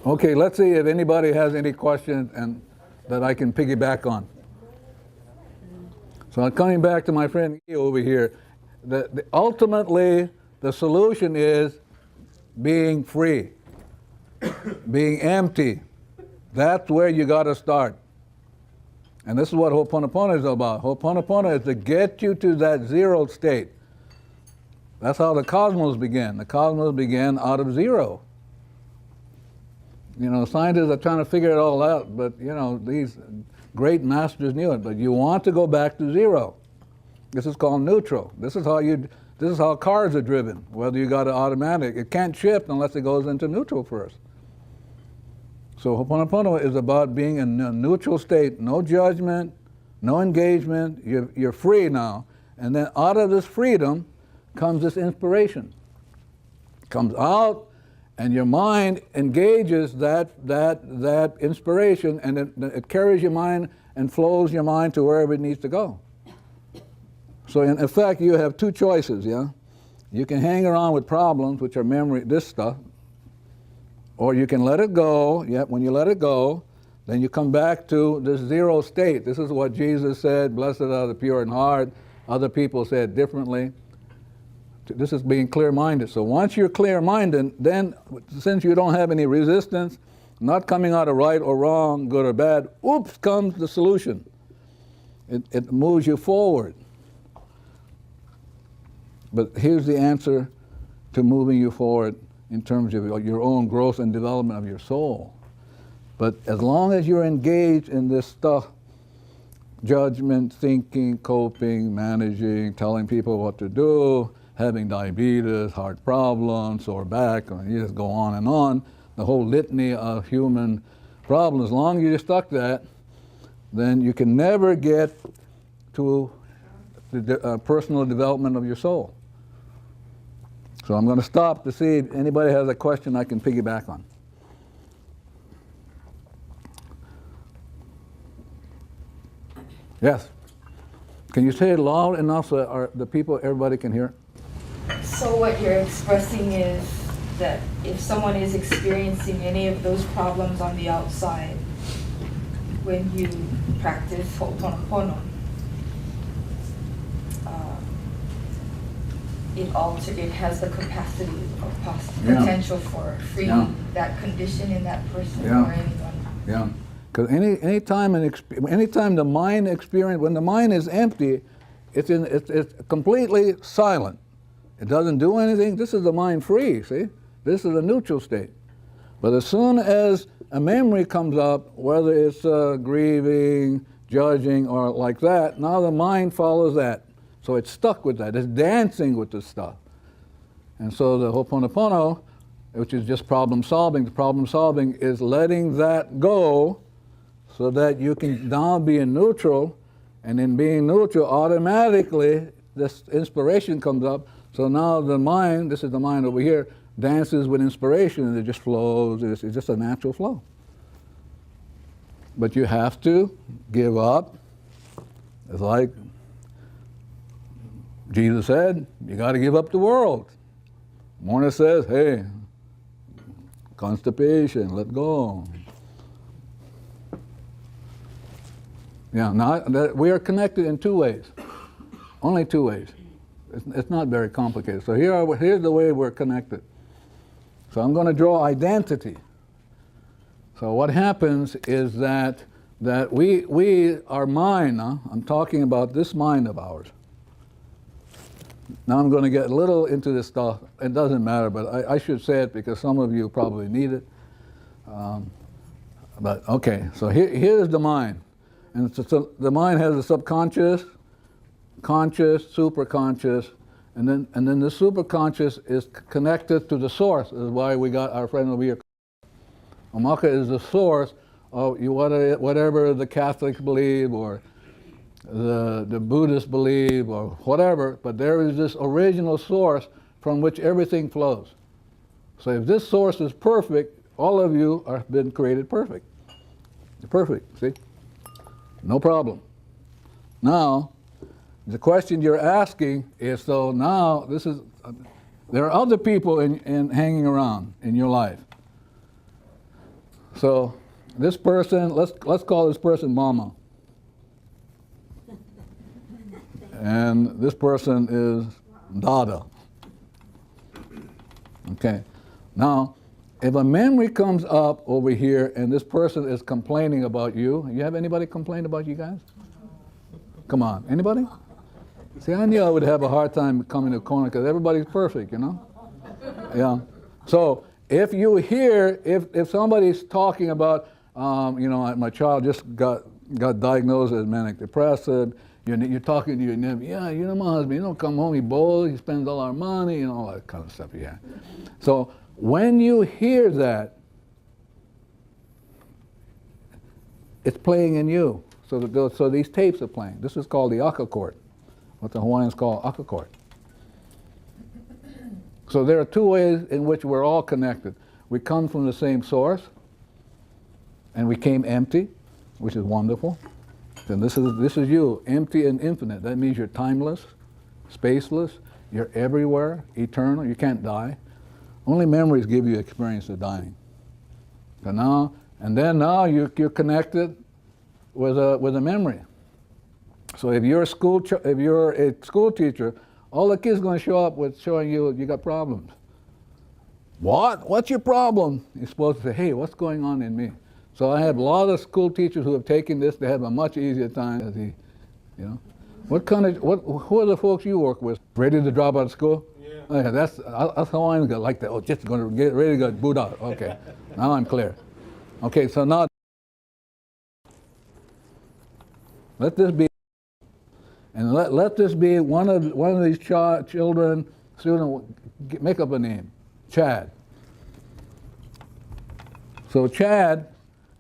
Okay, let's see if anybody has any questions and that I can piggyback on. So coming back to my friend over here, ultimately the solution is being free, being empty. That's where you got to start. And this is what Ho'oponopono is about. Ho'oponopono is to get you to that zero state. That's how the cosmos began. The cosmos began out of zero. You know, scientists are trying to figure it all out, but you know, these great masters knew it. But you want to go back to zero. This is called neutral. This is how cars are driven, whether you got an automatic. It can't shift unless it goes into neutral first. So Ho'oponopono is about being in a neutral state, no judgment, no engagement. You're free now. And then out of this freedom comes this inspiration. Comes out, and your mind engages that inspiration, and it carries your mind and flows your mind to wherever it needs to go. So in effect, you have two choices, yeah? You can hang around with problems, which are memory, this stuff, or you can let it go. Yeah, when you let it go, then you come back to this zero state. This is what Jesus said, blessed are the pure in heart. Other people say it differently. This is being clear-minded. So once you're clear-minded, then since you don't have any resistance, not coming out of right or wrong, good or bad, oops, comes the solution. It moves you forward. But here's the answer to moving you forward in terms of your own growth and development of your soul. But as long as you're engaged in this stuff, judgment, thinking, coping, managing, telling people what to do, having diabetes, heart problems, sore back, or you just go on, the whole litany of human problems, as long as you're stuck that, then you can never get to the personal development of your soul. So I'm going to stop to see if anybody has a question I can piggyback on. Yes. Can you say it loud enough so the people, everybody can hear? So what you're expressing is that if someone is experiencing any of those problems on the outside, when you practice Ho'oponopono, it has the capacity of potential for freeing that condition in that person or anyone. Yeah, because anytime the mind experience, when the mind is empty, it's completely silent. It doesn't do anything. This is the mind free, see? This is a neutral state. But as soon as a memory comes up, whether it's grieving, judging, or like that, now the mind follows that. So it's stuck with that. It's dancing with this stuff. And so the Ho'oponopono, which is just problem solving, the problem solving is letting that go so that you can now be in neutral, and in being neutral, automatically this inspiration comes up. So now the mind, this is the mind over here, dances with inspiration, and it just flows. It's just a natural flow. But you have to give up. It's like Jesus said, you got to give up the world. Morna says, hey, constipation, let go. Yeah, now we are connected in two ways, only two ways. It's not very complicated. So here's the way we're connected. So I'm going to draw identity. So what happens is that our mind, I'm talking about this mind of ours. Now I'm going to get a little into this stuff. It doesn't matter, but I should say it because some of you probably need it. But okay, so here's the mind. And so the mind has a subconscious, conscious, superconscious, and then the superconscious is connected to the source. This is why we got our friend over here. Omaka is the source of whatever the Catholics believe or the Buddhists believe or whatever, but there is this original source from which everything flows. So if this source is perfect, all of you have been created perfect. You're perfect, see? No problem. Now, the question you're asking is, so now, this is, There are other people in hanging around in your life. So this person, let's call this person Mama. And this person is Dada. Okay. Now, if a memory comes up over here and this person is complaining about you have anybody complain about you guys? Come on, anybody? See, I knew I would have a hard time coming to corner because everybody's perfect, you know? Yeah. So if you hear, if somebody's talking about, you know, my child just got diagnosed as manic depressive, you're talking to your nephew, yeah, you know my husband, you don't come home, he bowls, he spends all our money, and all that kind of stuff, yeah. So when you hear that, it's playing in you. So these tapes are playing. This is called the aka cord, what the Hawaiians call aka cord. So there are two ways in which we're all connected. We come from the same source, and we came empty, which is wonderful. And this is you, empty and infinite. That means you're timeless, spaceless, you're everywhere, eternal, you can't die. Only memories give you experience of dying. So now you're connected with a memory. So if you're a school teacher, all the kids are going to show up with showing you got problems. What? What's your problem? You're supposed to say, hey, what's going on in me? So I have a lot of school teachers who have taken this. They have a much easier time. You know, who are the folks you work with? Ready to drop out of school? Yeah. Oh, yeah, that's how I'm like that. Oh, just going to get ready to go boot out. Okay, now I'm clear. Okay, so now let this be, and let this be one of these children, student, make up a name, Chad. So Chad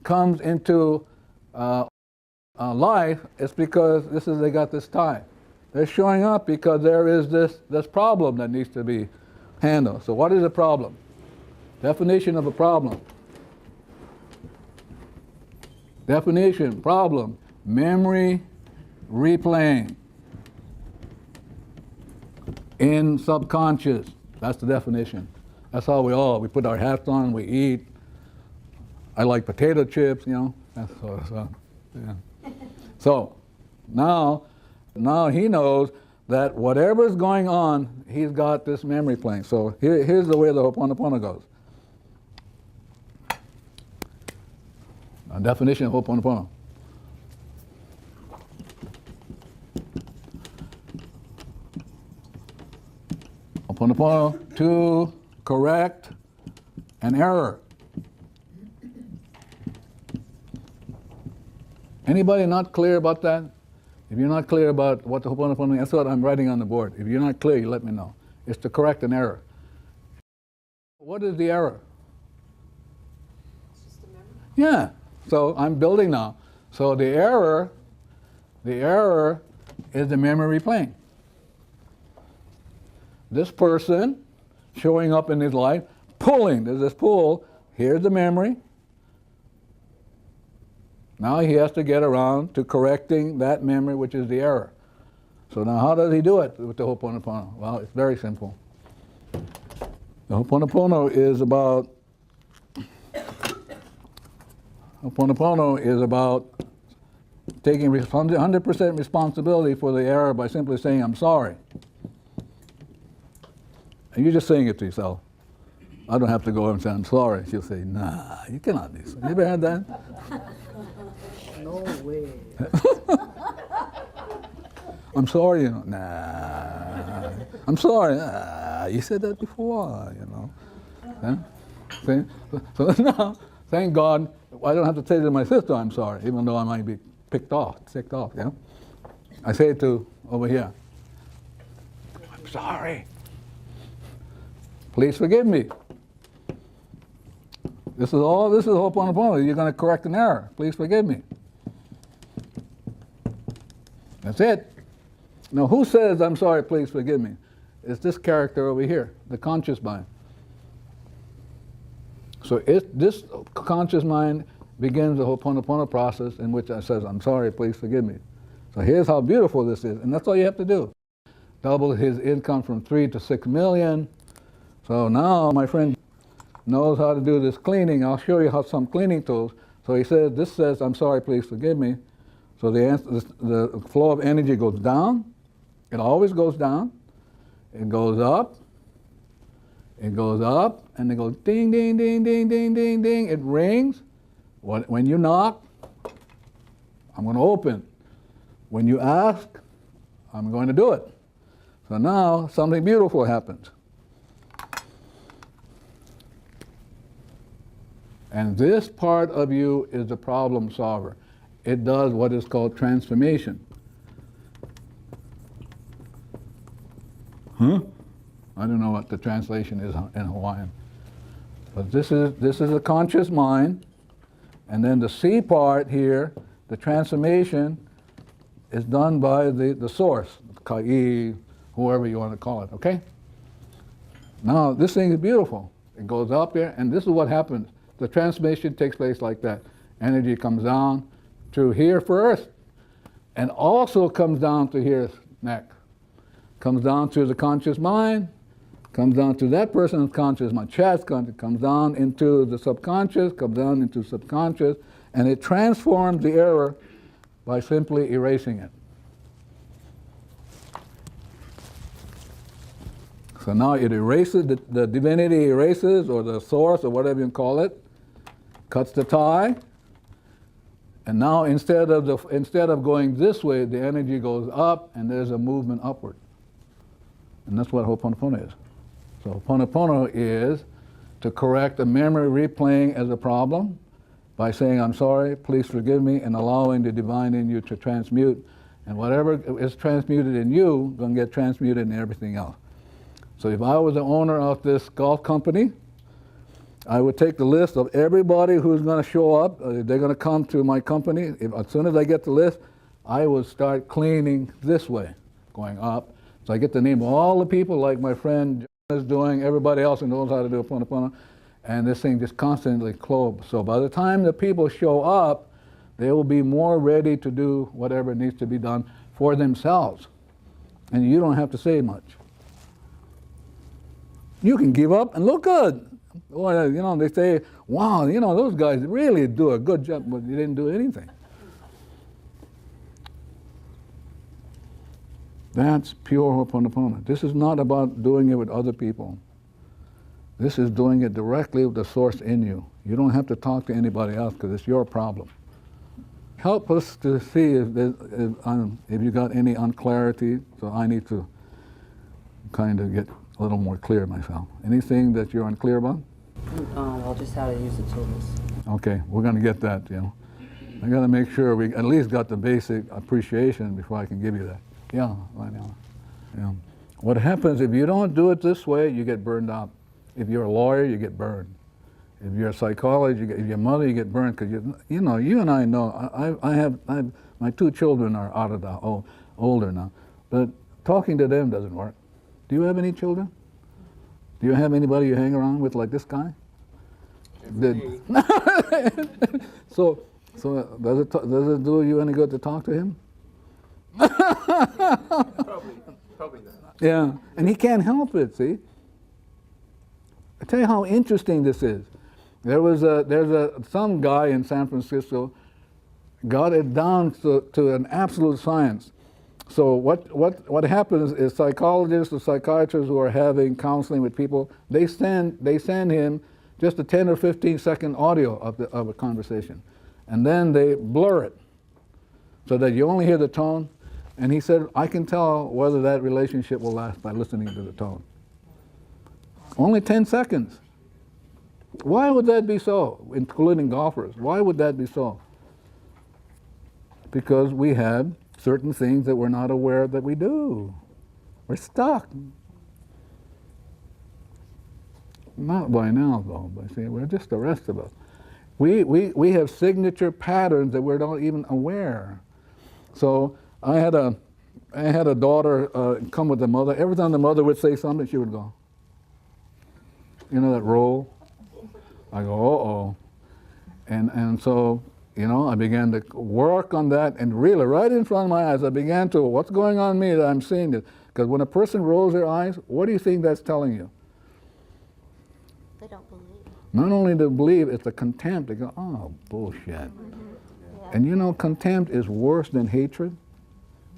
comes into life, it's because they got this tie. They're showing up because there is this problem that needs to be handled. So what is a problem? Definition of a problem. Definition, problem, memory replaying in subconscious. That's the definition. That's how we put our hats on, we eat. I like potato chips, you know, that sort of stuff. Yeah. So now he knows that whatever's going on, he's got this memory playing. So here's the way the Ho'oponopono goes. A definition of Ho'oponopono. Ho'oponopono, to correct an error. Anybody not clear about that? If you're not clear about what the Ho'oponopono means, that's what I'm writing on the board. If you're not clear, you let me know. It's to correct an error. What is the error? It's just a memory. Yeah. So I'm building now. So the error is the memory replaying. This person showing up in his life, pulling. There's this pull. Here's the memory. Now he has to get around to correcting that memory, which is the error. So now how does he do it with the Ho'oponopono? Well, it's very simple. The Ho'oponopono is about taking 100% responsibility for the error by simply saying, I'm sorry. And you're just saying it to yourself. I don't have to go over and say, I'm sorry. She'll say, nah, you cannot do so. You ever had that? No way. I'm sorry, you know. Nah. I'm sorry. Nah. You said that before, you know. Yeah? So now, thank God, I don't have to say to my sister I'm sorry, even though I might be ticked off, yeah? I say it to over here. I'm sorry. Please forgive me. This is Ho'oponopono. You're going to correct an error. Please forgive me. That's it. Now, who says, I'm sorry, please forgive me? It's this character over here, the conscious mind. So this conscious mind begins the Ho'oponopono process in which it says, I'm sorry, please forgive me. So here's how beautiful this is, and that's all you have to do. Double his income from 3 to 6 million, So now my friend knows how to do this cleaning. I'll show you how some cleaning tools. So he says, this says, I'm sorry, please forgive me. So the flow of energy goes down. It always goes down. It goes up. It goes up, and it goes ding, ding, ding, ding, ding, ding, ding. It rings. When you knock, I'm going to open. When you ask, I'm going to do it. So now something beautiful happens. And this part of you is the problem solver. It does what is called transformation. Huh? I don't know what the translation is in Hawaiian. But this is a conscious mind. And then the C part here, the transformation, is done by the source, Kai, whoever you want to call it, okay? Now, this thing is beautiful. It goes up here, and this is what happens. The transformation takes place like that. Energy comes down to here first, and also comes down to here next. Comes down to the conscious mind, comes down to that person's conscious mind, chest, comes down into the subconscious, comes down into subconscious, and it transforms the error by simply erasing it. So now it erases, the divinity erases, or the source, or whatever you call it, cuts the tie, and now instead of going this way, the energy goes up, and there's a movement upward. And that's what Ho'oponopono is. So Ho'oponopono is to correct a memory replaying as a problem by saying, I'm sorry, please forgive me, and allowing the divine in you to transmute. And whatever is transmuted in you is going to get transmuted in everything else. So if I was the owner of this golf company, I would take the list of everybody who's going to show up. They're going to come to my company. As soon as I get the list, I would start cleaning this way, going up. So I get the name of all the people, like my friend John is doing, everybody else who knows how to do Ho'oponopono, and this thing just constantly closes. So by the time the people show up, they will be more ready to do whatever needs to be done for themselves. And you don't have to say much. You can give up and look good. Or, you know, they say, wow, you know, those guys really do a good job, but you didn't do anything. That's pure Ho'oponopono. This is not about doing it with other people. This is doing it directly with the source in you. You don't have to talk to anybody else because it's your problem. Help us to see if you got any unclarity, so I need to kind of get a little more clear myself. Anything that you're unclear about? Well, just how to use the tools. Okay, we're going to get that, you know. I got to make sure we at least got the basic appreciation before I can give you that. Yeah, right now. Yeah. What happens if you don't do it this way, you get burned out. If you're a lawyer, you get burned. If you're a psychologist, if you're a mother, you get burned because you know, you and I know. I have my two children are out of the older now, but talking to them doesn't work. Do you have any children? Do you have anybody you hang around with like this guy? So does it do you any good to talk to him? Probably not. Yeah, and he can't help it. See, I tell you how interesting this is. There's some guy in San Francisco got it down to an absolute science. So what happens is psychologists or psychiatrists who are having counseling with people, they send him just a 10 or 15 second audio of a conversation, and then they blur it so that you only hear the tone. And he said, I can tell whether that relationship will last by listening to the tone. Only 10 seconds. Why would that be so, including golfers? Why would that be so? Because we have certain things that we're not aware that we do. We're stuck. Not by now, though, but see, we're just the rest of us. We have signature patterns that we're not even aware. So I had a daughter come with the mother. Every time the mother would say something, she would go. You know that roll? I go, uh-oh. And so, you know, I began to work on that, and really, right in front of my eyes, I began to, what's going on in me that I'm seeing this? Because when a person rolls their eyes, what do you think that's telling you? They don't believe. Not only do they believe, it's the contempt. They go, oh, bullshit. Yeah. And you know, contempt is worse than hatred.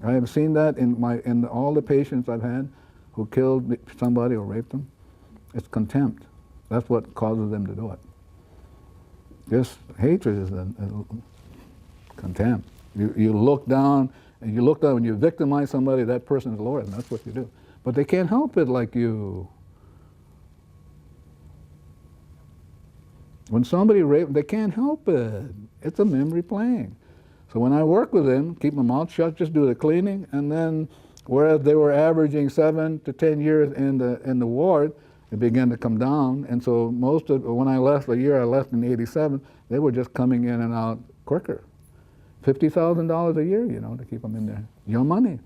I have seen that in all the patients I've had who killed somebody or raped them. It's contempt. That's what causes them to do it. Just hatred is a contempt. You look down, and you look down when you victimize somebody, that person is lower, and that's what you do. But they can't help it like you. When somebody raped, they can't help it. It's a memory playing. So when I work with them, keep my mouth shut, just do the cleaning, and then whereas they were averaging 7 to 10 years in the ward, it began to come down. And so when I left, the year I left in '87, they were just coming in and out quicker. $50,000 a year, you know, to keep them in there. Your money.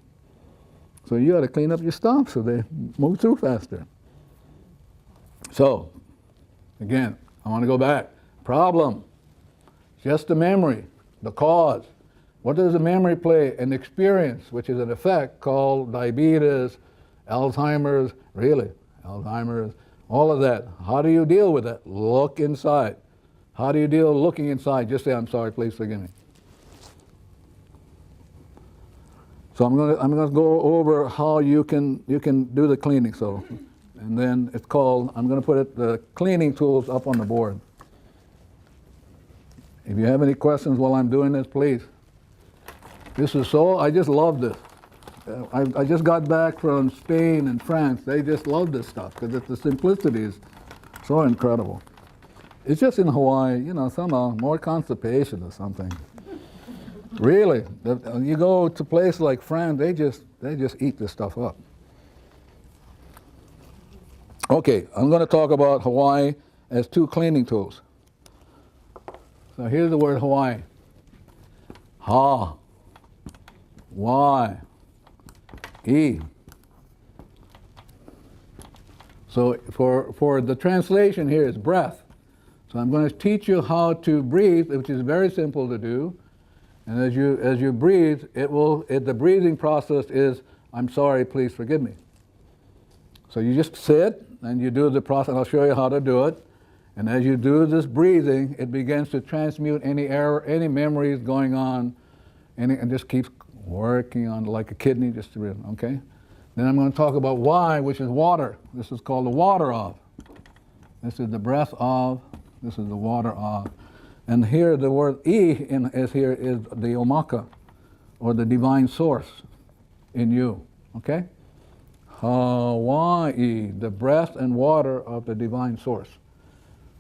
So you got to clean up your stuff so they move through faster. So, again, I want to go back. Problem, just the memory, the cause. What does the memory play? An experience, which is an effect called diabetes, Alzheimer's, Alzheimer's, all of that. How do you deal with that? Look inside. How do you deal looking inside? Just say, I'm sorry, please forgive me. So I'm gonna go over how you can do the cleaning. So, and then it's called, I'm gonna put the cleaning tools up on the board. If you have any questions while I'm doing this, please. This is I just love this. I just got back from Spain and France. They just love this stuff because the simplicity is so incredible. It's just in Hawaii, you know, somehow more constipation or something. Really, you go to places like France, they just eat this stuff up. Okay, I'm going to talk about Hawaii as 2 cleaning tools. So here's the word Hawaii. Ha, Y, E. So for the translation here is breath. So I'm going to teach you how to breathe, which is very simple to do. And as you breathe, the breathing process is, I'm sorry, please forgive me. So you just sit and you do the process. I'll show you how to do it. And as you do this breathing, it begins to transmute any error, any memories going on, and just keeps working on like a kidney, just to breathe, okay? Then I'm going to talk about Y, which is water. This is called the water of. This is the breath of. This is the water of. And here the word E is the omaka, or the divine source in you, okay? Hawaii, the breath and water of the divine source.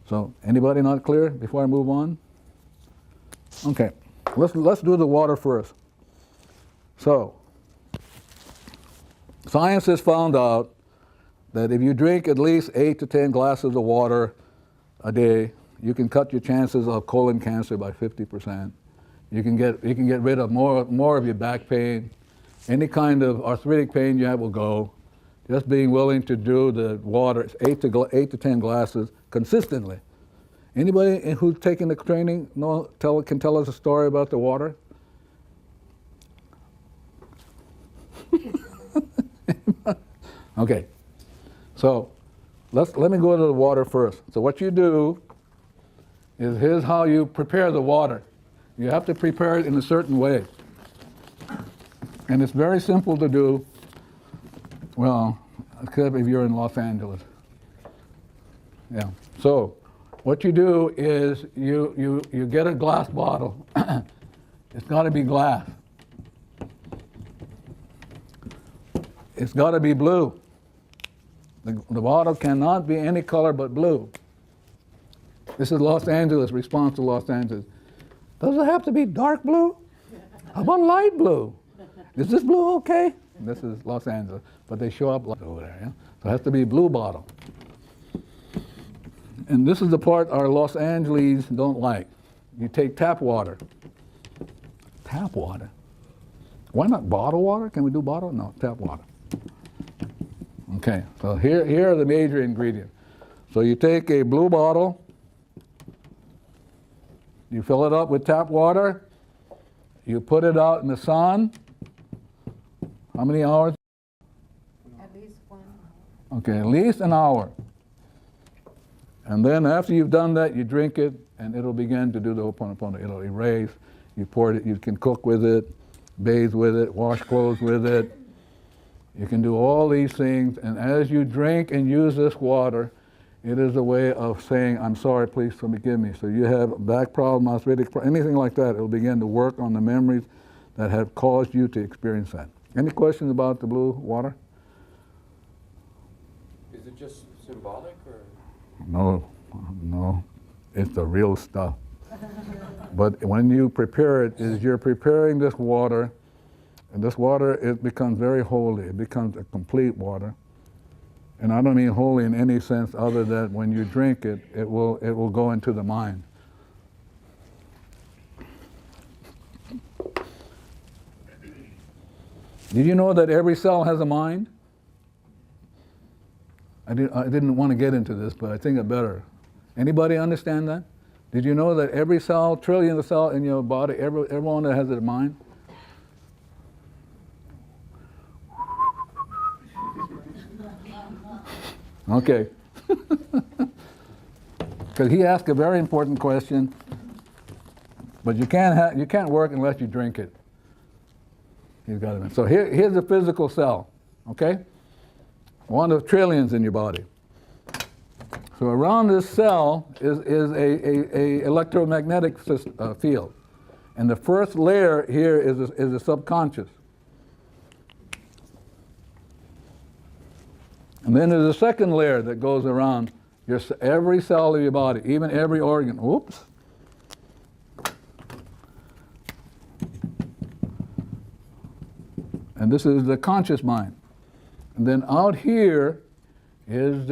So, anybody not clear before I move on? Okay, let's do the water first. So, science has found out that if you drink at least 8 to 10 glasses of water a day, you can cut your chances of colon cancer by 50%. You can get rid of more of your back pain. Any kind of arthritic pain you have will go. Just being willing to do the water, 8 to 10 glasses consistently. Anybody who's taken the training can tell us a story about the water? Okay, so let me go to the water first. So what you do is, here's how you prepare the water. You have to prepare it in a certain way. And it's very simple to do, well, except if you're in Los Angeles. Yeah, so what you do is you get a glass bottle. It's got to be glass. It's got to be blue. The bottle cannot be any color but blue. This is Los Angeles, response to Los Angeles. Does it have to be dark blue? How about light blue? Is this blue okay? This is Los Angeles, but they show up over there, yeah? So it has to be a blue bottle. And this is the part our Los Angeles don't like. You take tap water. Tap water? Why not bottled water? Can we do bottled? No, tap water. Okay, so here are the major ingredients. So you take a blue bottle, you fill it up with tap water, you put it out in the sun. How many hours? At least 1 Okay, at least an hour. And then after you've done that, you drink it, and it'll begin to do the Ho'oponopono. It'll erase. You pour it. You can cook with it, bathe with it, wash clothes with it. You can do all these things, and as you drink and use this water, it is a way of saying, I'm sorry, please forgive me. So you have a back problem, arthritic problem, anything like that, it'll begin to work on the memories that have caused you to experience that. Any questions about the blue water? Is it just symbolic or? No, it's the real stuff. But when you prepare it, you're preparing this water, and this water, it becomes very holy. It becomes a complete water. And I don't mean holy in any sense other than when you drink it, it will go into the mind. Did you know that every cell has a mind? I didn't want to get into this, but I think it better. Anybody understand that? Did you know that every cell, trillion of cells in your body, everyone that has a mind? Okay. Because he asked a very important question, but you can't work unless you drink it. He's got it. So here's a physical cell, okay? One of trillions in your body. So around this cell is a electromagnetic field, and the first layer here is the subconscious. And then there's a second layer that goes around every cell of your body, even every organ. Oops. And this is the conscious mind. And then out here is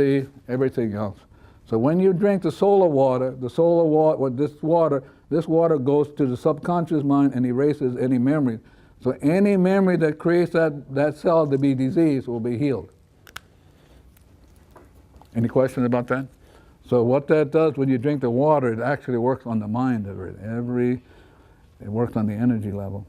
everything else. So when you drink the solar water, this water goes to the subconscious mind and erases any memory. So any memory that creates that cell to be diseased will be healed. Any questions about that? So what that does when you drink the water, it actually works on the mind. It works on the energy level.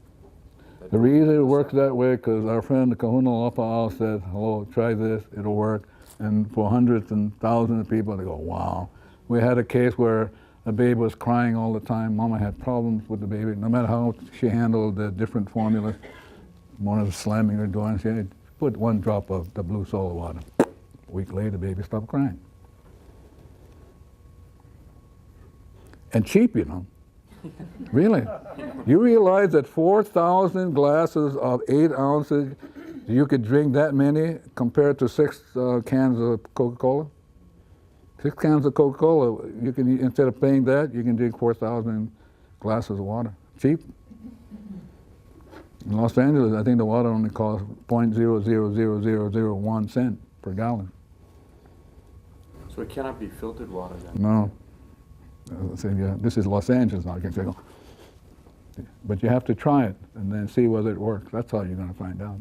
The reason it works that way because our friend the Kahuna Lopa'au said, hello, try this, it'll work. And for hundreds and thousands of people, they go, wow. We had a case where a baby was crying all the time. Mama had problems with the baby. No matter how she handled the different formulas, one was slamming her door and she had put one drop of the blue solar water. A week later, the baby stopped crying. And cheap, you know. Really. You realize that 4,000 glasses of 8 ounces, you could drink that many compared to 6 cans of Coca-Cola? 6 cans of Coca-Cola, you can, instead of paying that, you can drink 4,000 glasses of water. Cheap. In Los Angeles, I think the water only costs 0.00001 cent per gallon. So it cannot be filtered water then? No. Yeah, this is Los Angeles now, I can say. But you have to try it and then see whether it works. That's how you're going to find out.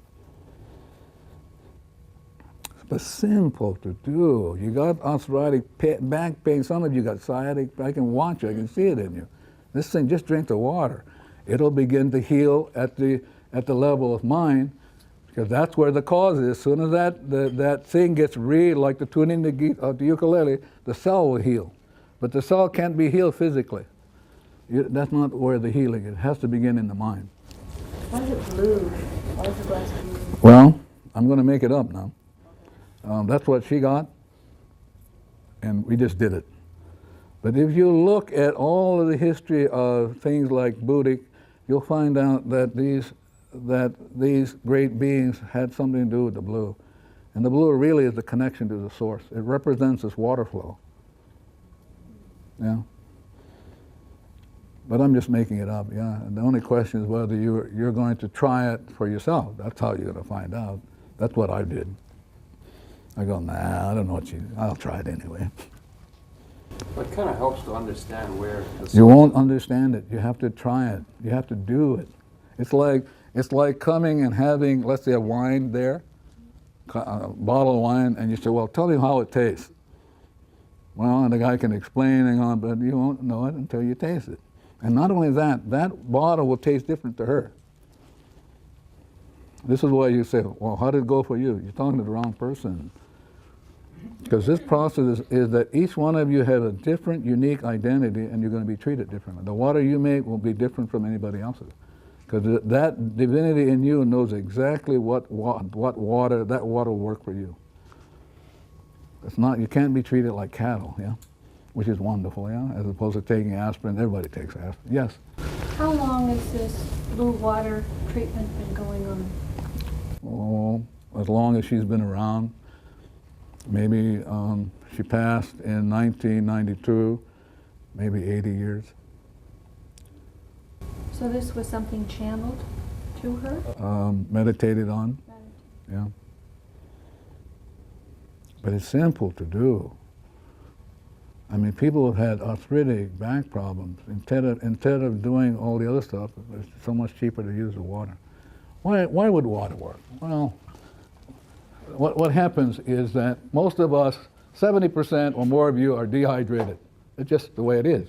But simple to do. You got arthritic back pain. Some of you got sciatic. I can watch it. I can see it in you. This thing, just drink the water. It'll begin to heal at the level of mind, because that's where the cause is. As soon as that thing gets like the tuning the ukulele, the cell will heal. But the cell can't be healed physically. That's not where the healing is. It has to begin in the mind. Why is it blue? Why is the glass blue? Well, I'm going to make it up now. That's what she got, and we just did it. But if you look at all of the history of things like Buddhic, you'll find out that these great beings had something to do with the blue. And the blue really is the connection to the source. It represents this water flow. Yeah. But I'm just making it up, yeah. And the only question is whether you're going to try it for yourself. That's how you're going to find out. That's what I did. I go, nah, I don't know what I'll try it anyway. But it kind of helps to understand where the You won't understand it. You have to try it. You have to do it. It's like coming and having, let's say, a wine there, a bottle of wine, and you say, well, tell me how it tastes. Well, and the guy can explain and on, but you won't know it until you taste it. And not only that, that bottle will taste different to her. This is why you say, well, how did it go for you? You're talking to the wrong person. Because this process is that each one of you has a different, unique identity, and you're going to be treated differently. The water you make will be different from anybody else's. Because that divinity in you knows exactly what water, that water will work for you. It's not, you can't be treated like cattle, yeah? Which is wonderful, yeah? As opposed to taking aspirin, everybody takes aspirin. Yes? How long has this blue water treatment been going on? Oh, as long as she's been around. Maybe she passed in 1992, maybe 80 years. So this was something channeled to her? Meditated on, yeah. But it's simple to do. I mean, people have had arthritic back problems. Instead of doing all the other stuff, it's so much cheaper to use the water. Why would water work? Well, what happens is that most of us, 70% or more of you, are dehydrated. It's just the way it is.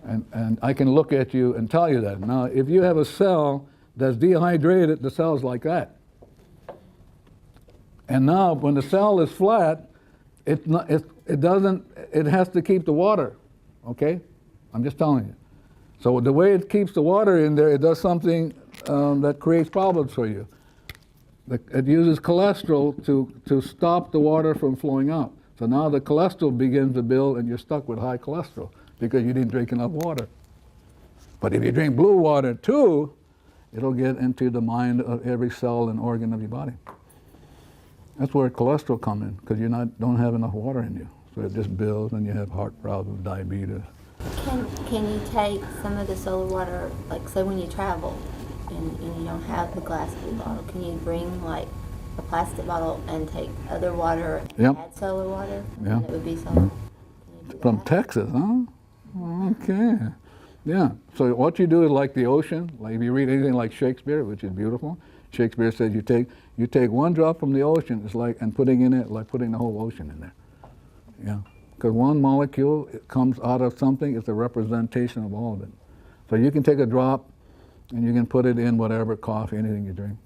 And I can look at you and tell you that. Now, if you have a cell that's dehydrated, the cell's like that. And now, when the cell is flat, it has to keep the water, okay? I'm just telling you. So the way it keeps the water in there, it does something that creates problems for you. It uses cholesterol to stop the water from flowing out. So now the cholesterol begins to build and you're stuck with high cholesterol because you didn't drink enough water. But if you drink blue water too, it'll get into the mind of every cell and organ of your body. That's where cholesterol comes in, because you don't have enough water in you. So it just builds and you have heart problems, diabetes. Can you take some of the solar water, like say when you travel and you don't have the glass blue bottle, can you bring like a plastic bottle and take other water and Yep. add solar water? Yeah. And it would be solar. Can you do From that? Texas, huh? Okay. Yeah. So what you do is like the ocean. Like if you read anything like Shakespeare, which is beautiful, Shakespeare says you take one drop from the ocean, it's like, and putting in it like putting the whole ocean in there. Yeah. Because one molecule, it comes out of something, it's a representation of all of it. So you can take a drop and you can put it in whatever, coffee, anything you drink.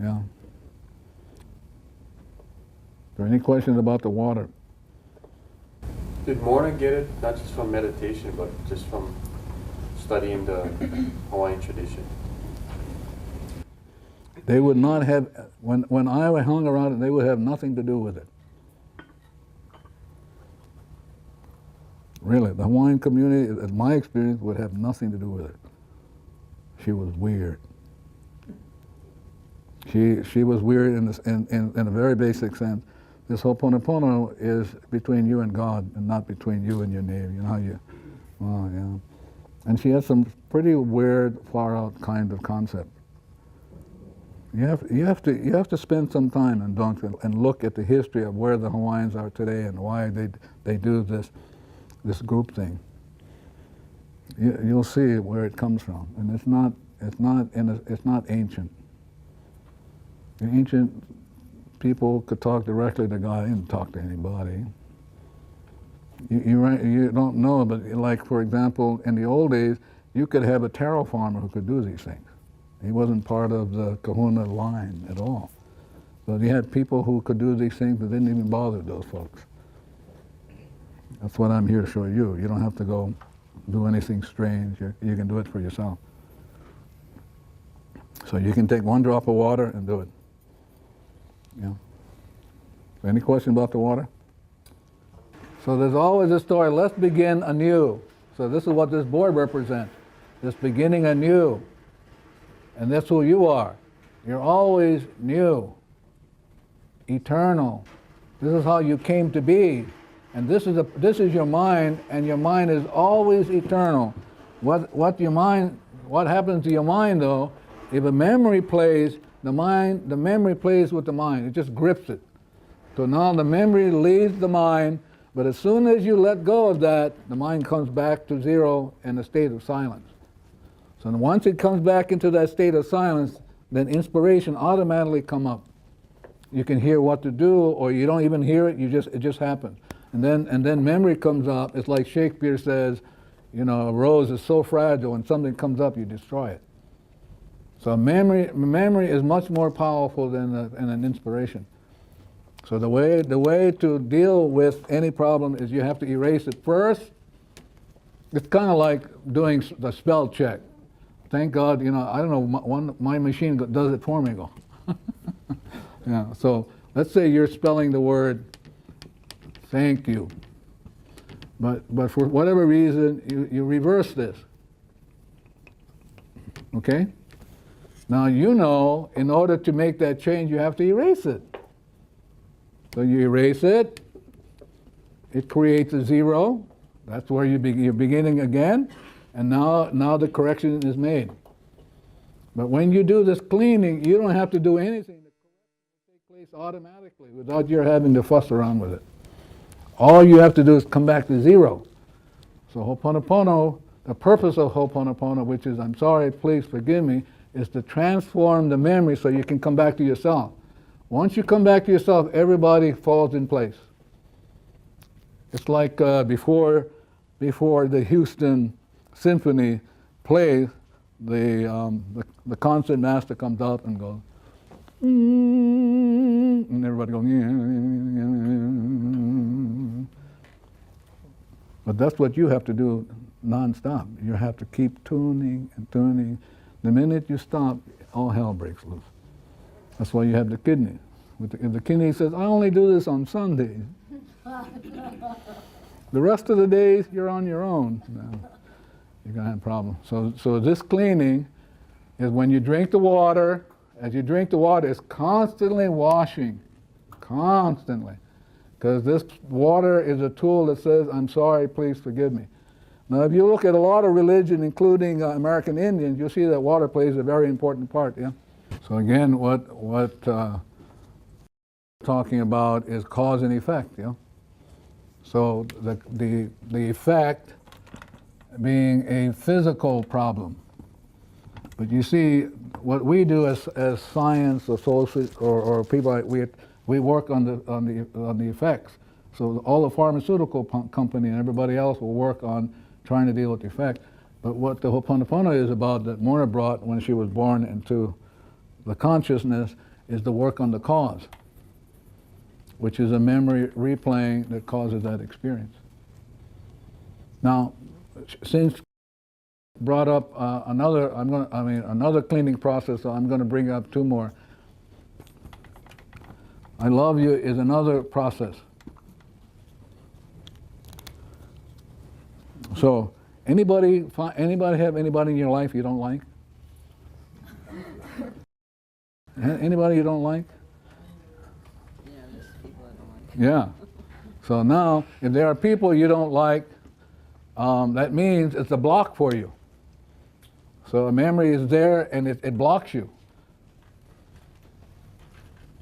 Yeah. Are there any questions about the water? Did Morna get it not just from meditation, but just from studying the Hawaiian tradition? They would not have, when I hung around it, they would have nothing to do with it. Really, the Hawaiian community, in my experience, would have nothing to do with it. She was weird. She was weird in a very basic sense. This Ho'oponopono is between you and God, and not between you and your neighbor. You know how you, oh yeah. And she has some pretty weird, far out kind of concept. You have to spend some time and look at the history of where the Hawaiians are today and why they do this group thing. You'll see where it comes from, and it's not ancient. The ancient people could talk directly to God. They didn't talk to anybody. You don't know, but like for example, in the old days, you could have a taro farmer who could do these things. He wasn't part of the Kahuna line at all. So you had people who could do these things that didn't even bother those folks. That's what I'm here to show you. You don't have to go do anything strange. You can do it for yourself. So you can take one drop of water and do it. Yeah. Any question about the water? So there's always a story. Let's begin anew. So this is what this board represents. This beginning anew. And that's who you are. You're always new, eternal. This is how you came to be. And this is your mind, and your mind is always eternal. What happens to your mind though, if a memory plays, the memory plays with the mind. It just grips it. So now the memory leaves the mind, but as soon as you let go of that, the mind comes back to zero in a state of silence. So once it comes back into that state of silence, then inspiration automatically come up. You can hear what to do, or you don't even hear it. It just happens. And then memory comes up. It's like Shakespeare says, you know, a rose is so fragile, when something comes up, you destroy it. So memory is much more powerful than an inspiration. So the way to deal with any problem is you have to erase it first. It's kind of like doing the spell check. Thank God, you know, I don't know, my machine does it for me. Go. Yeah. So let's say you're spelling the word thank you, but for whatever reason you reverse this. Okay. Now you know, in order to make that change, you have to erase it. So you erase it. It creates a 0. That's where you're beginning again, and now the correction is made. But when you do this cleaning, you don't have to do anything. The correction will take place automatically without your having to fuss around with it. All you have to do is come back to 0. So Ho'oponopono, the purpose of Ho'oponopono, which is I'm sorry, please forgive me, is to transform the memory so you can come back to yourself. Once you come back to yourself, everybody falls in place. It's like before the Houston Symphony plays, the concert master comes up and goes, and everybody goes, but that's what you have to do non-stop. You have to keep tuning and tuning. The minute you stop, all hell breaks loose. That's why you have the kidney. If the kidney says, I only do this on Sundays, the rest of the days you're on your own. You're going to have a problem. So this cleaning is when you drink the water. As you drink the water, it's constantly washing, constantly. Because this water is a tool that says, I'm sorry, please forgive me. Now, if you look at a lot of religion, including American Indians, you'll see that water plays a very important part, yeah? So again, what talking about is cause and effect, yeah? So the effect being a physical problem. But you see, what we do as science associates or people, we work on the effects. So all the pharmaceutical company and everybody else will work on trying to deal with the effect. But what the Ho'oponopono is about, that Mona brought when she was born into the consciousness, is the work on the cause, which is a memory replaying that causes that experience. Now, since brought up another cleaning process, so I'm going to bring up 2 more. I love you is another process. So, anybody have anybody in your life you don't like? Anybody you don't like? Yeah, there's people I don't like. Yeah. So now, if there are people you don't like, that means it's a block for you. So a memory is there and it blocks you.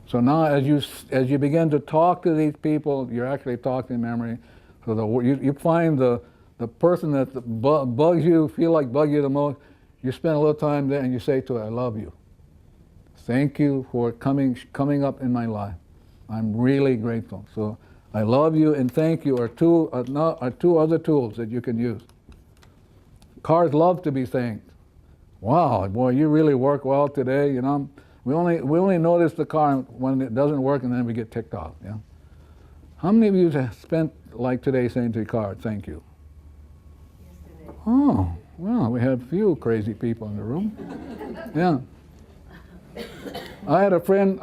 So now as you begin to talk to these people, you're actually talking memory. So you find the person that bugs you, bug you the most, you spend a little time there and you say to it, I love you. Thank you for coming up in my life. I'm really grateful. So I love you and thank you are two other tools that you can use. Cars love to be thanked. Wow, boy, you really work well today. You know, we only notice the car when it doesn't work, and then we get ticked off. Yeah. How many of you have spent like today saying to your car, "Thank you"? Yesterday. Oh, well, we have a few crazy people in the room. Yeah. I have a friend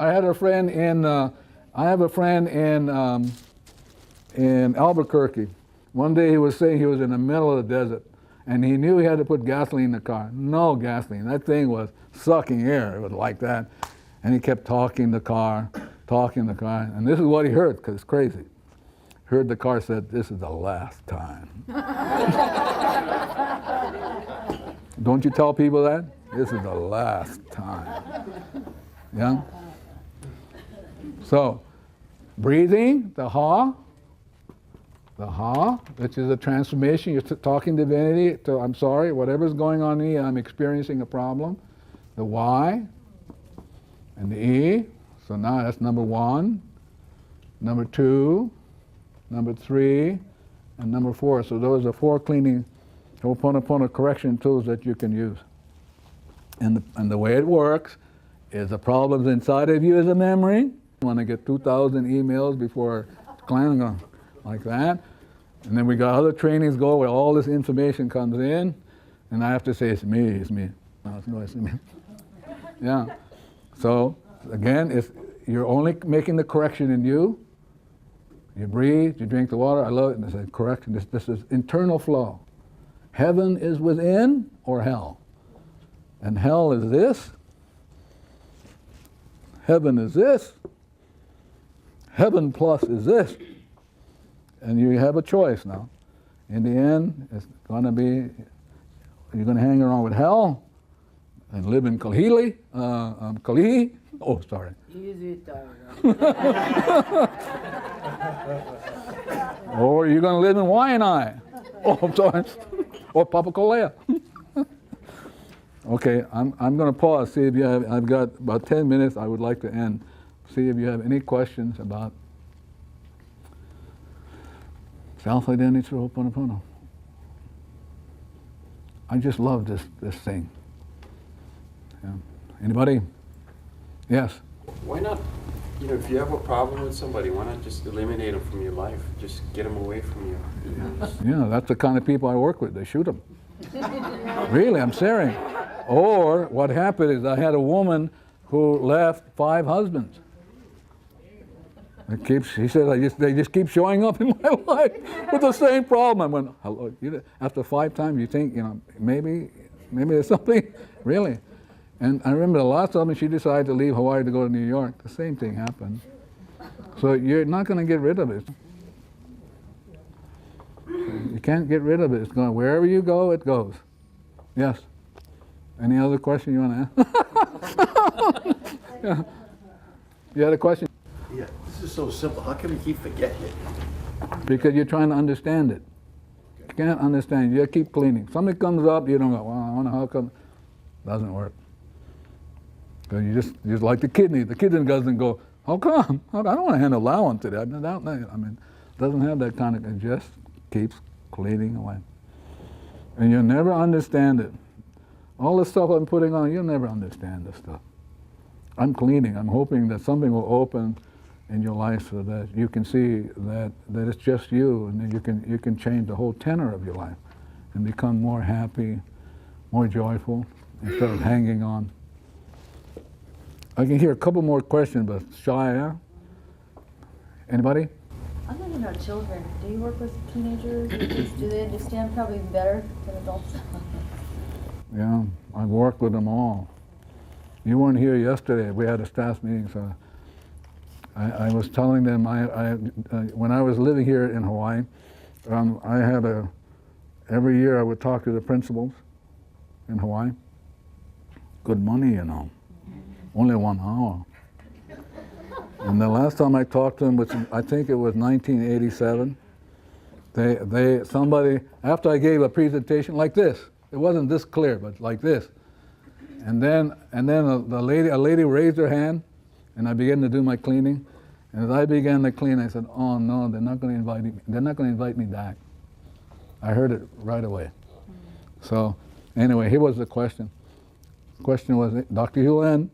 in Albuquerque. One day he was saying he was in the middle of the desert, and he knew he had to put gasoline in the car. No gasoline. That thing was sucking air. It was like that. And he kept talking the car. And this is what he heard, because it's crazy. Heard the car said, "This is the last time." Don't you tell people that? This is the last time. Yeah? So, breathing, the ha, which is a transformation. You're talking divinity to, I'm sorry, whatever's going on in me, I'm experiencing a problem. The Y and the E. So now that's number 1, number 2, number 3, and number 4. So those are 4 cleaning Ho'oponopono correction tools that you can use. And the way it works is the problems inside of you is a memory, When I get 2,000 emails before clan, going like that. And then we got other trainings go where all this information comes in, and I have to say, it's me, it's me. No, it's me. Yeah. So, again, you're only making the correction in you. You breathe, you drink the water. I love it. And it's a correction. This is internal flow. Heaven is within or hell. And hell is this. Heaven is this. Heaven plus is this. And you have a choice now. In the end, it's going to be, you're going to hang around with hell and live in Kalihi. Oh, sorry. Easy time. Or you're going to live in Waianae. Oh, I'm sorry. Or Papakolea. Okay, I'm going to pause. See if you have. I've got about 10 minutes. I would like to end. See if you have any questions about self-identity through Ho'oponopono. I just love this thing. Yeah. Anybody? Yes. Why not, if you have a problem with somebody, why not just eliminate them from your life? Just get them away from you. Yeah, that's the kind of people I work with. They shoot them. Really, I'm serious. Or what happened is I had a woman who left 5 husbands. She said, they just keep showing up in my life with the same problem. I went, hello. After 5 times, you think, maybe there's something, really. And I remember the last time she decided to leave Hawaii to go to New York, the same thing happened. So you're not going to get rid of it. You can't get rid of it. It's going, wherever you go, it goes. Yes. Any other question you want to ask? Yeah. You had a question? Yeah, this is so simple. How can we keep forgetting it? Because you're trying to understand it. You can't understand. You keep cleaning. Something comes up, you don't go, well, I wonder how come. Doesn't work. So you just like the kidney. The kidney doesn't go, how come? I don't want to handle that one today. I mean, it doesn't have that kind of, it just keeps cleaning away. And you'll never understand it. All the stuff I'm putting on, you'll never understand this stuff. I'm cleaning. I'm hoping that something will open in your life so that you can see that it's just you, and then you can change the whole tenor of your life and become more happy, more joyful, instead of hanging on. I can hear a couple more questions, but shy, huh? Anybody? Other than our children, do you work with teenagers? Do they understand probably better than adults? Yeah, I've worked with them all. You weren't here yesterday. We had a staff meeting, so I was telling them when I was living here in Hawaii, I had every year I would talk to the principals in Hawaii. Good money, Only 1 hour. And the last time I talked to them, which I think it was 1987, somebody, after I gave a presentation like this, it wasn't this clear, but like this. And then a lady raised her hand, and I began to do my cleaning. And as I began to clean, I said, "Oh no, they're not going to invite me. They're not going to invite me back." I heard it right away. So, anyway, here was the question. The question was, Dr. Hulen,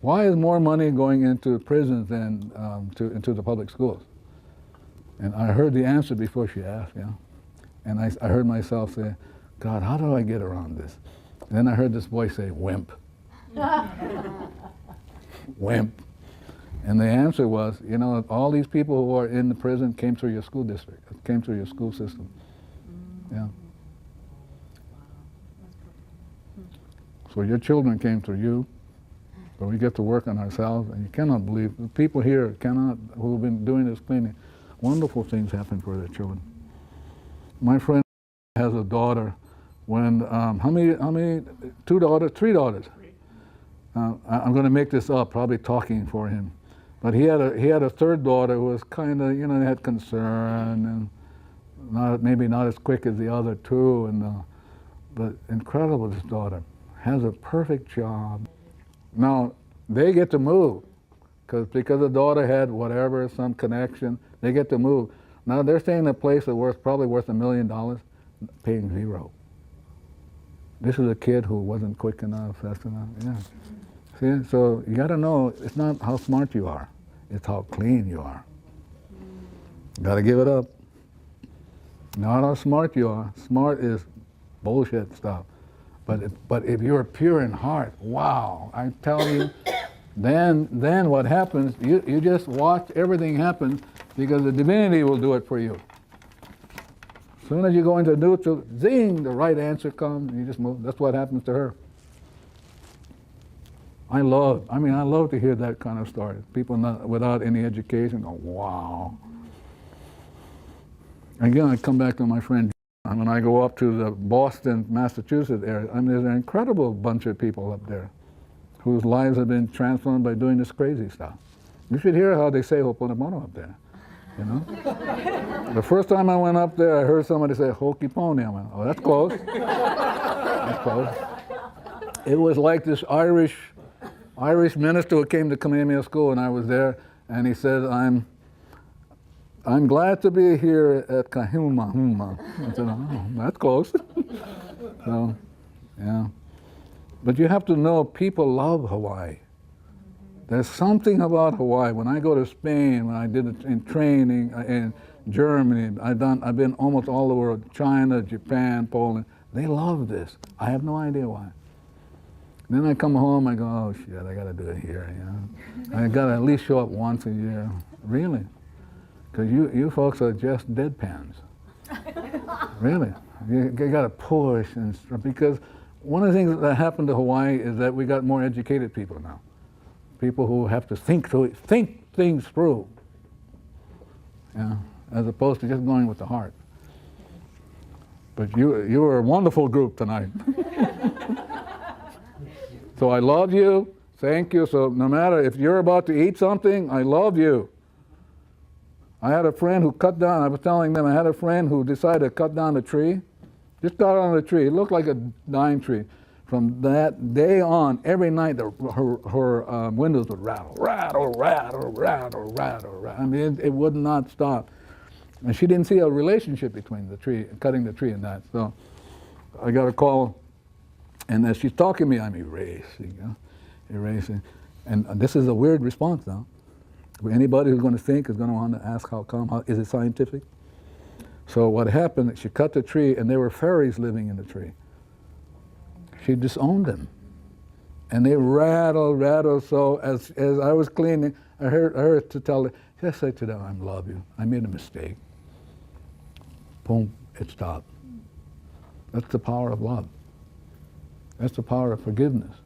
why is more money going into prisons than into the public schools? And I heard the answer before she asked, And I heard myself say, God, how do I get around this? And then I heard this voice say, wimp. Wimp. And the answer was, all these people who are in the prison came through your school district, came through your school system. Yeah. So your children came through you, but we get to work on ourselves, and you cannot believe, the people here who have been doing this cleaning, wonderful things happen for their children. My friend has a daughter. When how many? 2 daughters, 3 daughters. I'm going to make this up, probably talking for him. But he had a 3rd daughter who was kind of, had concern and maybe not as quick as the other 2, but incredible. This daughter has a perfect job. Now they get to move because the daughter had whatever, some connection. They get to move. Now they're staying in a place that's probably worth $1 million, paying 0. This is a kid who wasn't quick enough, fast enough. Yeah. See, so you got to know it's not how smart you are. It's how clean you are. Got to give it up. Not how smart you are. Smart is bullshit stuff. But if you're pure in heart, wow, I tell you, then what happens, you just watch everything happen because the divinity will do it for you. As soon as you go into neutral, zing, the right answer comes, you just move. That's what happens to her. I love to hear that kind of story. People without any education go, wow. Again, I come back to my friend, when I go up to the Boston, Massachusetts area, there's an incredible bunch of people up there whose lives have been transformed by doing this crazy stuff. You should hear how they say Ho'oponopono up there, you know? The first time I went up there, I heard somebody say Hoki Pony. I went, oh, that's close. That's close. It was like this Irish minister who came to Kamehameha School, and I was there, and he said, I'm glad to be here at Kahuma. I said, oh, that's close. So, yeah. But you have to know, people love Hawaii. There's something about Hawaii. When I go to Spain, when I did it in training in Germany, I've been almost all the world, China, Japan, Poland. They love this. I have no idea why. Then I come home, I go, oh shit, I gotta do it here, you know. I gotta at least show up once a year. Really? Because you folks are just deadpans. Really. You gotta push and stuff, because one of the things that happened to Hawaii is that we got more educated people now. People who have to think things through, yeah, as opposed to just going with the heart. But you were a wonderful group tonight. So I love you, thank you. So no matter if you're about to eat something, I love you. I had a friend who cut down, I was telling them, I had a friend who decided to cut down a tree. Just cut down a tree, it looked like a dying tree. From that day on, every night her windows would rattle, rattle, rattle, rattle, rattle, rattle. I mean, it would not stop. And she didn't see a relationship between the tree, cutting the tree and that. So I got a call, and as she's talking to me, I'm erasing, you know, erasing. And this is a weird response now. Anybody who's going to think is going to want to ask how come, is it scientific? So what happened, she cut the tree, and there were fairies living in the tree. She disowned them. And they rattled, so as I was cleaning, I heard her to tell her, just say to them, I love you, I made a mistake. Boom, it stopped. That's the power of love. That's the power of forgiveness,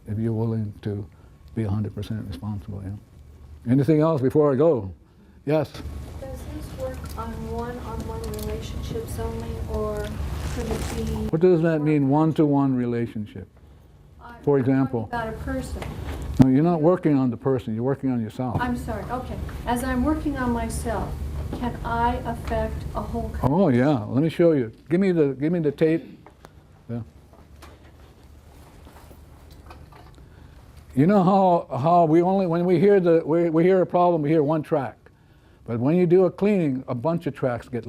if you're willing to be 100% responsible. Yeah? Anything else before I go? Yes? Does this work on one-on-one relationships only, or could it be? What does that mean, one-to-one relationship? For example? About a person. No, you're not working on the person, you're working on yourself. I'm sorry, okay. As I'm working on myself, can I affect a whole country? Oh yeah, let me show you. Give me the tape. Yeah. You know how we only, when we hear we hear a problem, we hear one track. But when you do a cleaning, a bunch of tracks get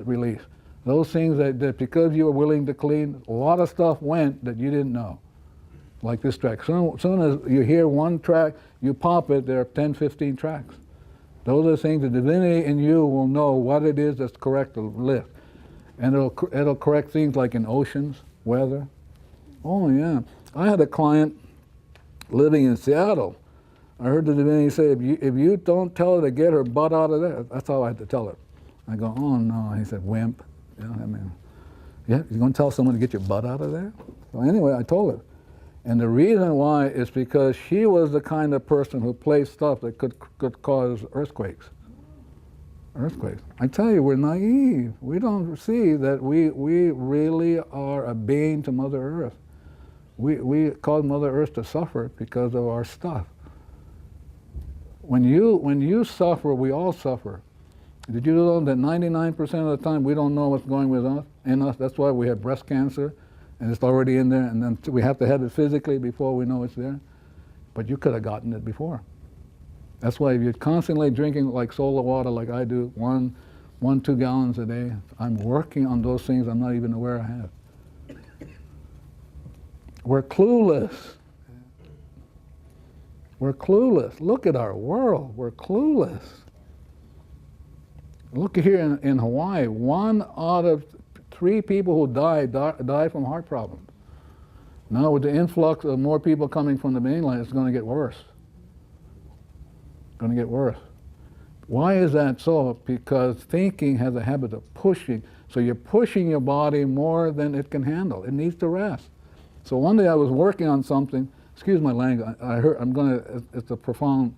released. Those things that because you were willing to clean, a lot of stuff went that you didn't know. Like this track. Soon as you hear one track, you pop it, there are 10, 15 tracks. Those are the things, the divinity in you will know what it is that's correct to lift. And it'll correct things like in oceans, weather. Oh yeah. I had a client living in Seattle. I heard the divinity say, if you don't tell her to get her butt out of there, that's how I had to tell her. I go, oh no. He said, wimp. You know what I mean? Yeah, you're going to tell someone to get your butt out of there? So anyway, I told her. And the reason why is because she was the kind of person who placed stuff that could cause earthquakes. Earthquakes. I tell you, we're naive. We don't see that we really are a bane to Mother Earth. We cause Mother Earth to suffer because of our stuff. When you suffer, we all suffer. Did you know that 99% of the time we don't know what's going in us? That's why we have breast cancer, and it's already in there, and then we have to have it physically before we know it's there. But you could have gotten it before. That's why if you're constantly drinking like soda water like I do, 2 gallons a day, I'm working on those things I'm not even aware I have. We're clueless. We're clueless. Look at our world. We're clueless. Look here in Hawaii, 1 out of 3 people who die from heart problems. Now with the influx of more people coming from the mainland, it's going to get worse. Going to get worse. Why is that so? Because thinking has a habit of pushing. So you're pushing your body more than it can handle. It needs to rest. So one day I was working on something. Excuse my language. I heard it's a profound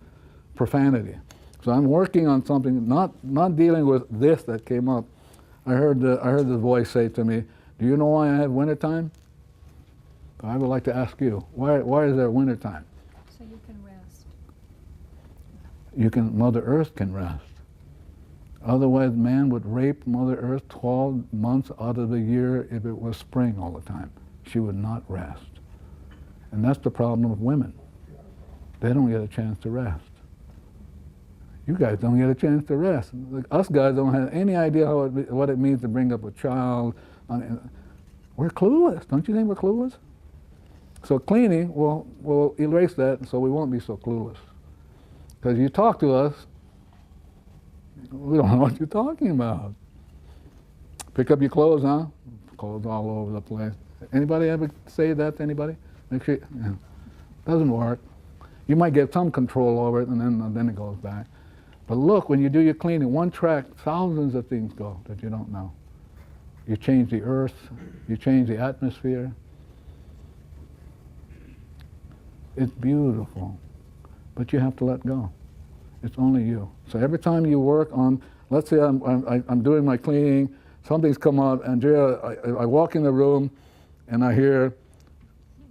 profanity. So I'm working on something, not dealing with this that came up. I heard the voice say to me, "Do you know why I have wintertime?" I would like to ask you, why is there wintertime? So you can rest. Mother Earth can rest. Otherwise, man would rape Mother Earth 12 months out of the year if it was spring all the time. She would not rest. And that's the problem with women. They don't get a chance to rest. You guys don't get a chance to rest. Like, us guys don't have any idea what it means to bring up a child. We're clueless. Don't you think we're clueless? So cleaning will erase that, so we won't be so clueless. Because you talk to us, we don't know what you're talking about. Pick up your clothes, huh? Clothes all over the place. Anybody ever say that to anybody? Make sure, yeah. Doesn't work. You might get some control over it, and then it goes back. But look, when you do your cleaning, one track, thousands of things go that you don't know. You change the earth, you change the atmosphere. It's beautiful, but you have to let go. It's only you. So every time you work on, let's say I'm doing my cleaning, something's come up, Andrea, I walk in the room and I hear,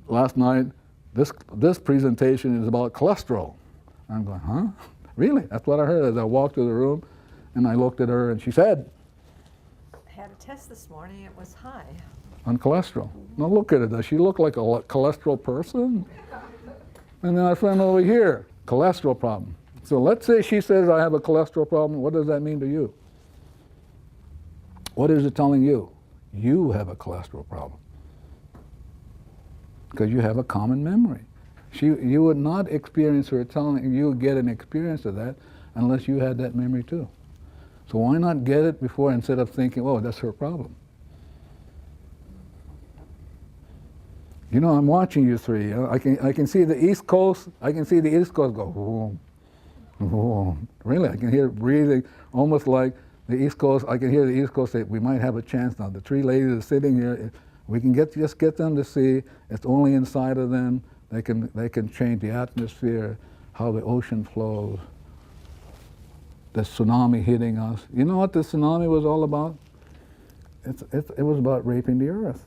last night, this presentation is about cholesterol. I'm going, huh? Really? That's what I heard as I walked through the room, and I looked at her and she said, I had a test this morning, it was high. on cholesterol. Now look at it, does she look like a cholesterol person? And then our friend over here, cholesterol problem. So let's say she says I have a cholesterol problem, what does that mean to you? What is it telling you? You have a cholesterol problem. Because you have a common memory. You would not experience her telling you get an experience of that unless you had that memory too. So why not get it before instead of thinking, oh, that's her problem? You know, I'm watching you three. I can see the East Coast. I can see the East Coast go, boom, boom. Really, I can hear breathing, almost like the East Coast. I can hear the East Coast say, we might have a chance now. The 3 ladies are sitting here. We can just get them to see it's only inside of them. They can change the atmosphere, how the ocean flows, the tsunami hitting us. You know what the tsunami was all about? It was about raping the earth.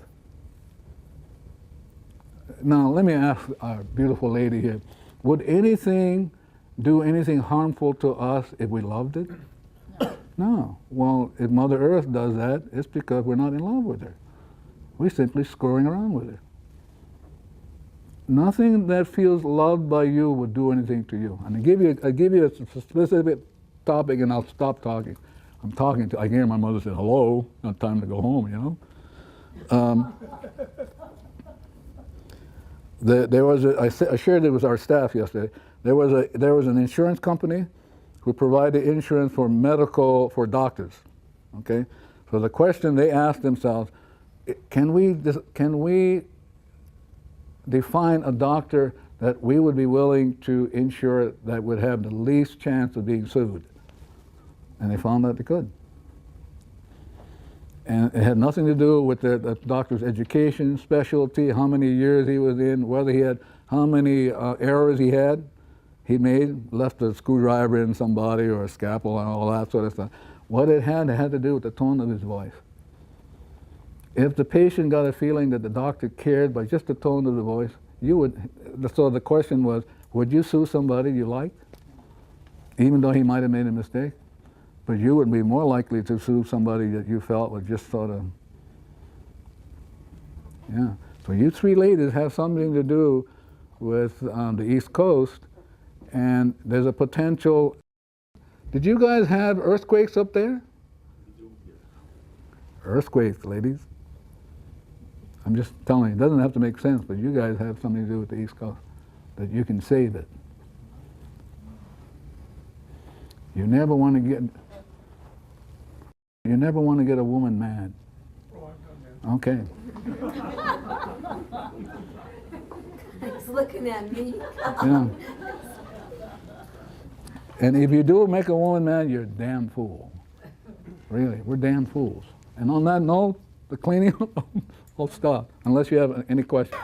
Now, let me ask our beautiful lady here, would anything do anything harmful to us if we loved it? No. No. Well, if Mother Earth does that, it's because we're not in love with her. We're simply screwing around with her. Nothing that feels loved by you would do anything to you. And I give you a specific topic and I'll stop talking. I'm talking to, I hear my mother say, hello, not time to go home, you know? There was I shared it with our staff yesterday. There was an insurance company who provided insurance for doctors. Okay, so the question they asked themselves: Can we define a doctor that we would be willing to insure that would have the least chance of being sued? And they found that they could. And it had nothing to do with the doctor's education, specialty, how many years he was in, whether he had, how many errors he made, left a screwdriver in somebody or a scalpel and all that sort of stuff. What it had to do with the tone of his voice. If the patient got a feeling that the doctor cared by just the tone of the voice, you would, so the question was, would you sue somebody you liked, even though he might have made a mistake? But you would be more likely to sue somebody that you felt was just sort of, yeah. So you 3 ladies have something to do with the East Coast, and there's a potential. Did you guys have earthquakes up there? Earthquakes, ladies. I'm just telling you, it doesn't have to make sense, but you guys have something to do with the East Coast, that you can save it. You never want to get a woman mad. Okay. He's looking at me. Yeah. And if you do make a woman mad, you're a damn fool. Really, we're damn fools. And on that note, the cleaning will stop, unless you have any questions.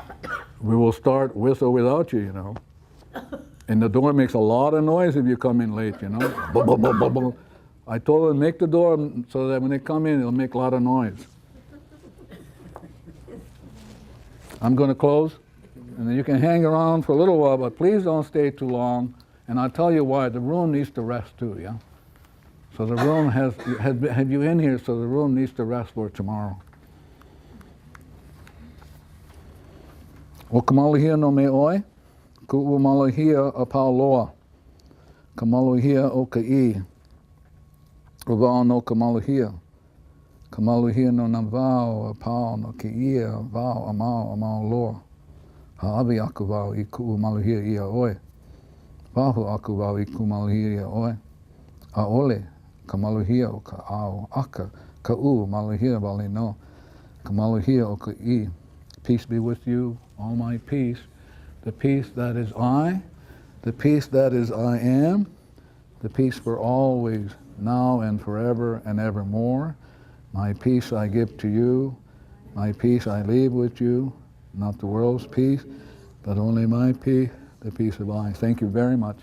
We will start with or without you, you know. And the door makes a lot of noise if you come in late, you know. Bum, bum, bum, bum, bum. I told them make the door so that when they come in, it'll make a lot of noise. I'm going to close, and then you can hang around for a little while, but please don't stay too long. And I'll tell you why. The room needs to rest too, yeah? So the room have you in here, so the room needs to rest for tomorrow. O kamalahia no me oi, ku'u malahia a pauloa, kamalahia o ka'i, o vau no kamalahia, kamalahia no na vau a pau no ki'ia, vau a mau loa, ha'avi aku vau I ku'u malahia ia oi, vahu aku vau I ku'u malahia ia oi, a ole, kamalahia o ka au aka, ka'u malahia vale no, kamalahia o ka'i. Peace be with you, all my peace, the peace that is I, the peace that is I am, the peace for always, now and forever and evermore. My peace I give to you, my peace I leave with you, not the world's peace, but only my peace, the peace of I. Thank you very much.